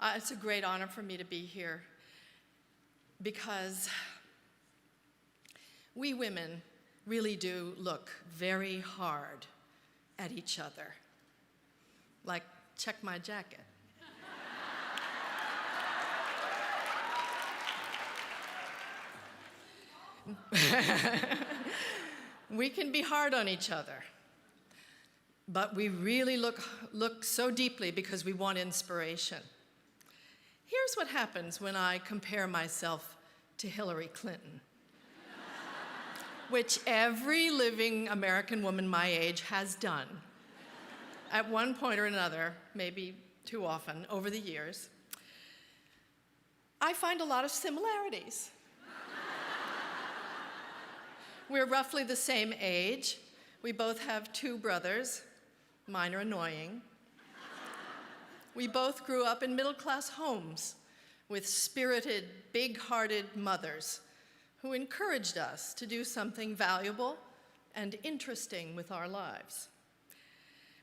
It's a great honor for me to be here because we women really do look very hard at each other. Like, check my jacket. We can be hard on each other, but we really look so deeply because we want inspiration. Here's what happens when I compare myself to Hillary Clinton, which every living American woman my age has done at one point or another, maybe too often, over the years. I find a lot of similarities. We're roughly the same age. We both have 2 brothers. Mine are annoying. We both grew up in middle-class homes with spirited, big-hearted mothers who encouraged us to do something valuable and interesting with our lives.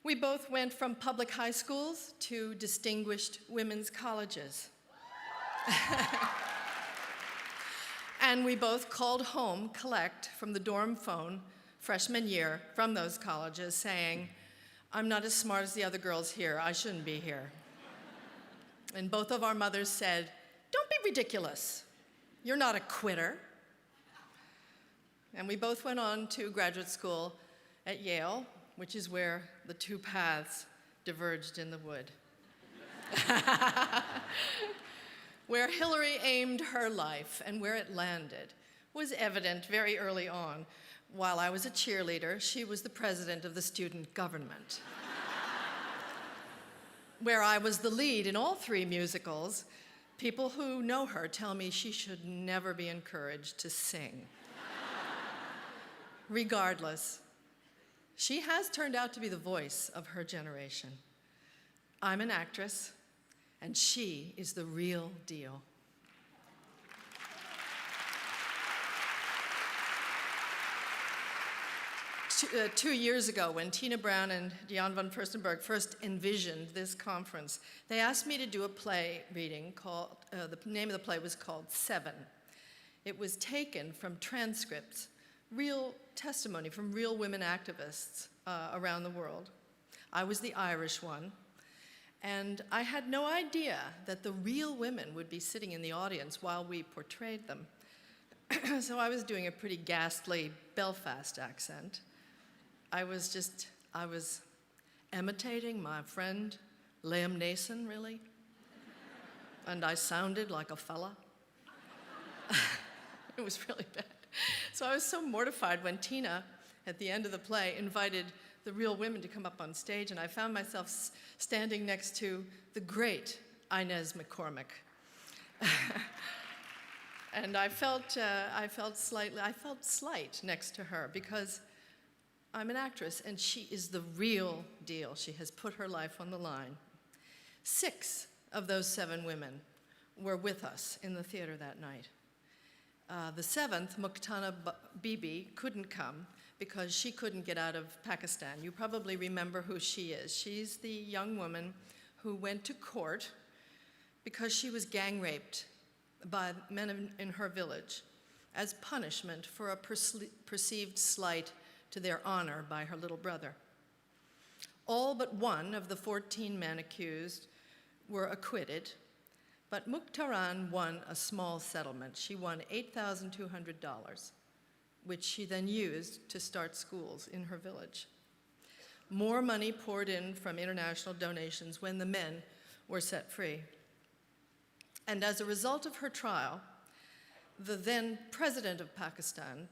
We both went from public high schools to distinguished women's colleges. And we both called home collect from the dorm phone freshman year from those colleges saying, "I'm not as smart as the other girls here, I shouldn't be here." And both of our mothers said, "Don't be ridiculous. You're not a quitter." And we both went on to graduate school at Yale, which is where the 2 paths diverged in the wood. Where Hillary aimed her life and where it landed was evident very early on. While I was a cheerleader, she was the president of the student government. Where I was the lead in all 3 musicals, people who know her tell me she should never be encouraged to sing. Regardless, she has turned out to be the voice of her generation. I'm an actress, and she is the real deal. Two years ago, when Tina Brown and Jan van Furstenberg first envisioned this conference, they asked me to do a play reading called, the name of the play was called 7. It was taken from transcripts, real testimony from real women activists around the world. I was the Irish one. And I had no idea that the real women would be sitting in the audience while we portrayed them. So I was doing a pretty ghastly Belfast accent. I was imitating my friend Liam Neeson, really. And I sounded like a fella. It was really bad. So I was so mortified when Tina, at the end of the play, invited the real women to come up on stage, and I found myself standing next to the great Inez McCormick. And I felt slight next to her because I'm an actress and she is the real deal. She has put her life on the line. 6 of those 7 women were with us in the theater that night. The 7th, Muqtana Bibi, couldn't come because she couldn't get out of Pakistan. You probably remember who she is. She's the young woman who went to court because she was gang raped by men in her village as punishment for a perceived slight to their honor by her little brother. All but 1 of the 14 men accused were acquitted, but Muqtaran won a small settlement. She won $8,200, which she then used to start schools in her village. More money poured in from international donations when the men were set free. And as a result of her trial, the then president of Pakistan,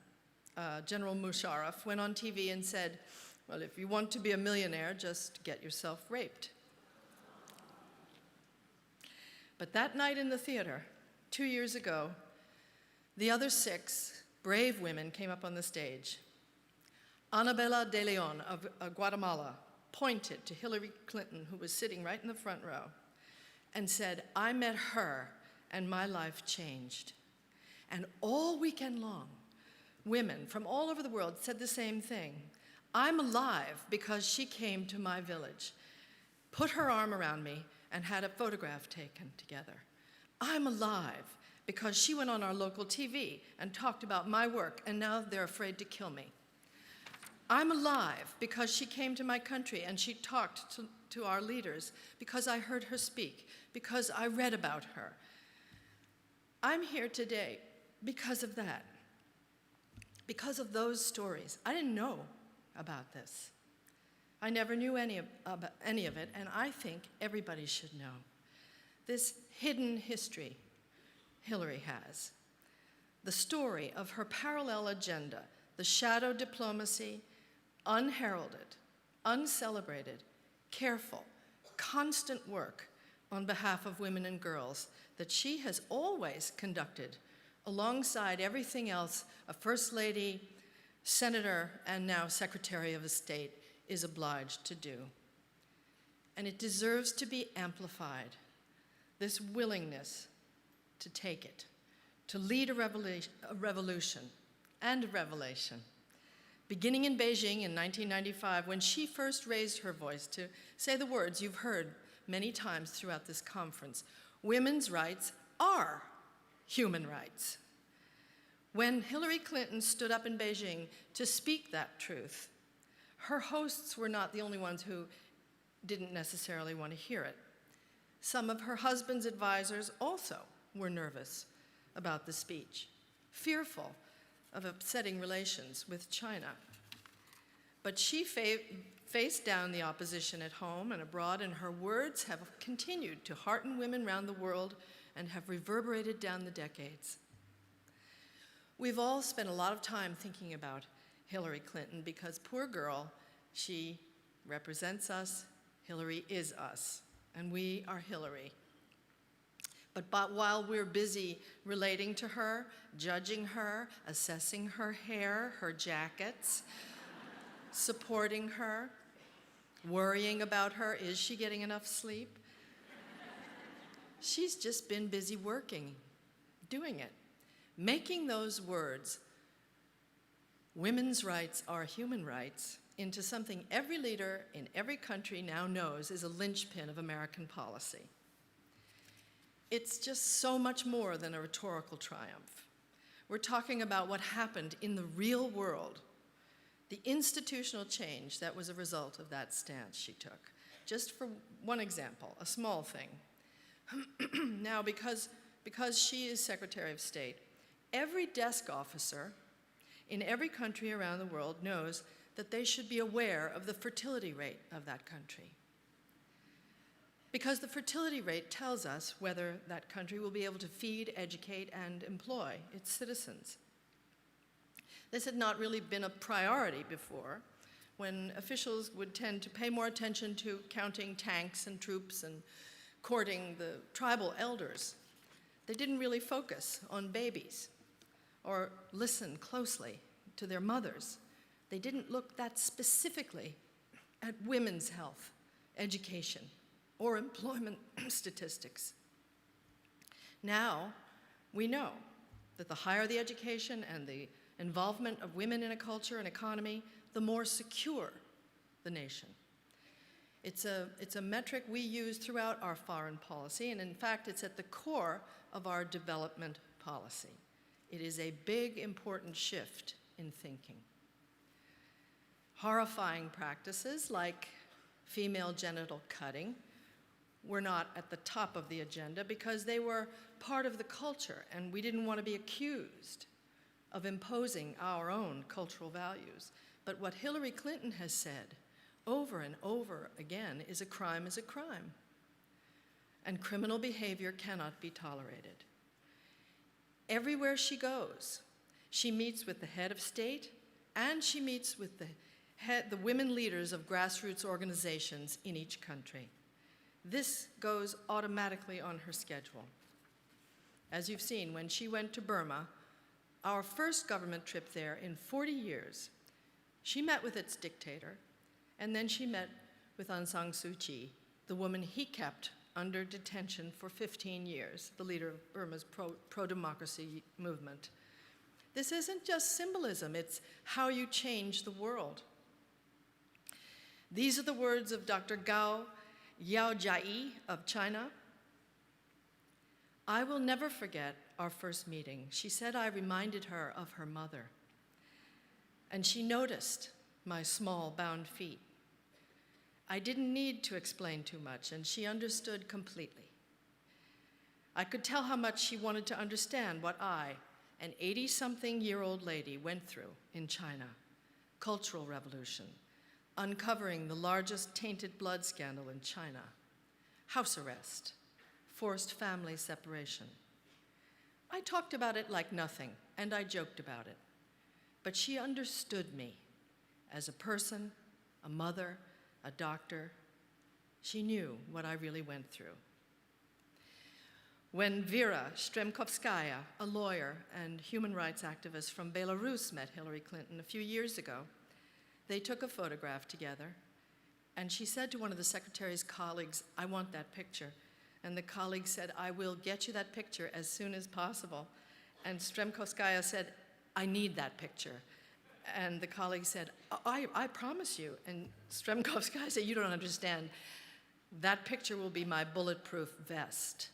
General Musharraf, went on TV and said, "Well, if you want to be a millionaire, just get yourself raped." But that night in the theater, 2 years ago, the other 6 brave women came up on the stage. Anabela de Leon of Guatemala pointed to Hillary Clinton, who was sitting right in the front row, and said, "I met her and my life changed." And all weekend long, women from all over the world said the same thing. "I'm alive because she came to my village, put her arm around me, and had a photograph taken together. I'm alive because she went on our local TV and talked about my work, and now they're afraid to kill me. I'm alive because she came to my country and she talked to our leaders, because I heard her speak, because I read about her. I'm here today because of that, because of those stories. I didn't know about this. I never knew any of it, and I think everybody should know. This hidden history Hillary has, the story of her parallel agenda, the shadow diplomacy, unheralded, uncelebrated, careful, constant work on behalf of women and girls that she has always conducted alongside everything else a First Lady, Senator, and now Secretary of State is obliged to do. And it deserves to be amplified, this willingness to take it, to lead a revolution and a revelation. Beginning in Beijing in 1995, when she first raised her voice to say the words you've heard many times throughout this conference, women's rights are human rights. When Hillary Clinton stood up in Beijing to speak that truth, her hosts were not the only ones who didn't necessarily want to hear it. Some of her husband's advisors also were nervous about the speech, fearful of upsetting relations with China. But she faced down the opposition at home and abroad, and her words have continued to hearten women around the world and have reverberated down the decades. We've all spent a lot of time thinking about Hillary Clinton because, poor girl, she represents us. Hillary is us, and we are Hillary. But while we're busy relating to her, judging her, assessing her hair, her jackets, supporting her, worrying about her, is she getting enough sleep? She's just been busy working, doing it, making those words, women's rights are human rights, into something every leader in every country now knows is a linchpin of American policy. It's just so much more than a rhetorical triumph. We're talking about what happened in the real world, the institutional change that was a result of that stance she took. Just for one example, a small thing. Now, because she is Secretary of State, every desk officer in every country around the world knows that they should be aware of the fertility rate of that country. Because the fertility rate tells us whether that country will be able to feed, educate, and employ its citizens. This had not really been a priority before, when officials would tend to pay more attention to counting tanks and troops and courting the tribal elders. They didn't really focus on babies or listen closely to their mothers. They didn't look that specifically at women's health, education, or employment statistics. Now, we know that the higher the education and the involvement of women in a culture and economy, the more secure the nation. It's a metric we use throughout our foreign policy, and in fact, it's at the core of our development policy. It is a big, important shift in thinking. Horrifying practices like female genital cutting were not at the top of the agenda because they were part of the culture, and we didn't want to be accused of imposing our own cultural values. But what Hillary Clinton has said over and over again is a crime is a crime, and criminal behavior cannot be tolerated. Everywhere she goes, she meets with the head of state, and she meets with the women leaders of grassroots organizations in each country. This goes automatically on her schedule. As you've seen, when she went to Burma, our first government trip there in 40 years, she met with its dictator, and then she met with Aung San Suu Kyi, the woman he kept under detention for 15 years, the leader of Burma's pro-democracy movement. This isn't just symbolism, it's how you change the world. These are the words of Dr. Gao Yao Jai of China. I will never forget our first meeting. She said I reminded her of her mother, and she noticed my small, bound feet. I didn't need to explain too much, and she understood completely. I could tell how much she wanted to understand what I, an 80-something-year-old lady, went through in China. Cultural revolution, uncovering the largest tainted blood scandal in China, house arrest, forced family separation. I talked about it like nothing, and I joked about it. But she understood me as a person, a mother, a doctor. She knew what I really went through. When Vera Stremkovskaya, a lawyer and human rights activist from Belarus, met Hillary Clinton a few years ago, they took a photograph together, and she said to one of the secretary's colleagues, "I want that picture." And the colleague said, "I will get you that picture as soon as possible." And Stremkovskaya said, "I need that picture." And the colleague said, I promise you. And Stremkovskaya said, "You don't understand. That picture will be my bulletproof vest."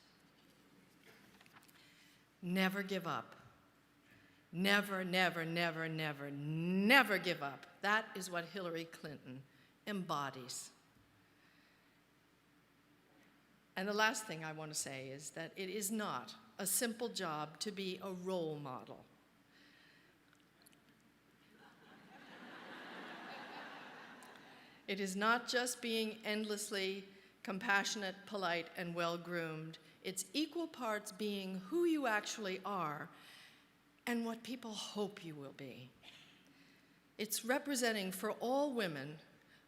Never give up. Never, never, never, never, never give up. That is what Hillary Clinton embodies. And the last thing I want to say is that it is not a simple job to be a role model. It is not just being endlessly compassionate, polite, and well-groomed. It's equal parts being who you actually are and what people hope you will be. It's representing for all women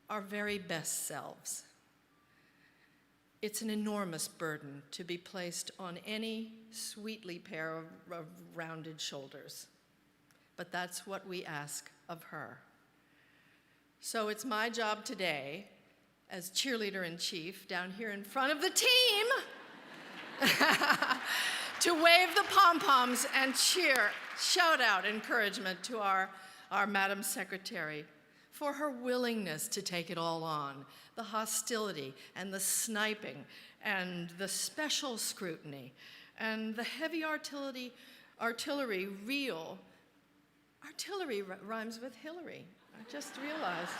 our very best selves. It's an enormous burden to be placed on any sweetly pair of rounded shoulders. But that's what we ask of her. So it's my job today, as cheerleader-in-chief down here in front of the team, to wave the pom-poms and cheer, shout out encouragement to our Madam Secretary for her willingness to take it all on, the hostility and the sniping and the special scrutiny and the heavy artillery real. Artillery rhymes with Hillary. I just realized.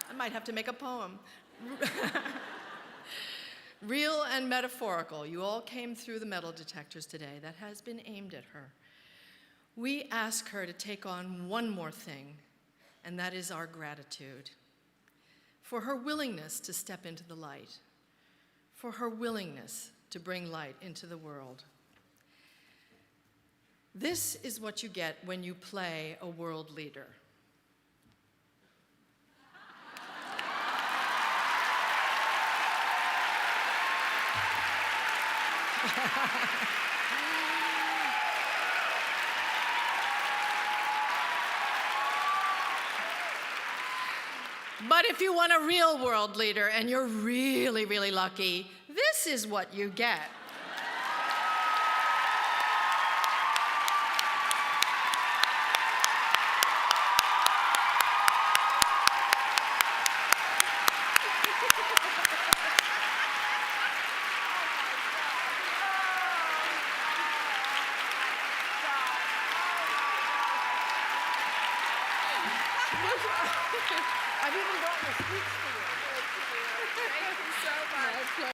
I might have to make a poem. Real and metaphorical, you all came through the metal detectors today that has been aimed at her. We ask her to take on one more thing, and that is our gratitude for her willingness to step into the light, for her willingness to bring light into the world. This is what you get when you play a world leader. But if you want a real world leader and you're really, really lucky, this is what you get. I've even brought my speech for you. Thank you so much.